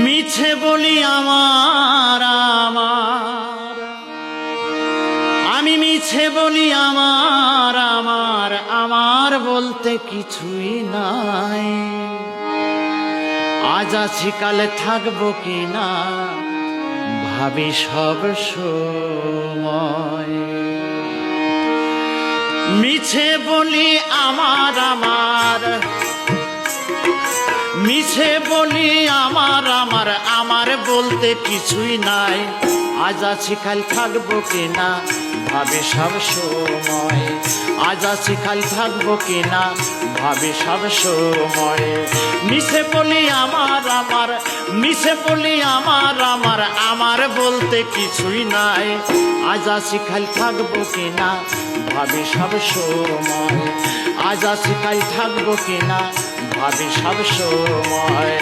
মিছে বলি আমার আমার, আমি মিছে বলি আমার আমার, আমার বলতে কিছুই নাই। আজ আছি কালে থাকবো কিনা ভাবি সব সময়। মিছে বলি আমার আমার, মিছে বলি আমার আমার, আমার বলতে কিছুই নাই। আজ আছি কাল থাকবো কিনা ভাবে সব সময়। আজ আছি কাল থাকবো কিনা ভাবে সব সময়। মিছে বলি আমার আমার, মিছে বলি আমার আমার, আমার বলতে কিছুই নাই। আজ আছি কাল থাকবো কিনা ভাবে সব সময়। আজ আছি কাল থাকবো কিনা ভাবি সব সময়।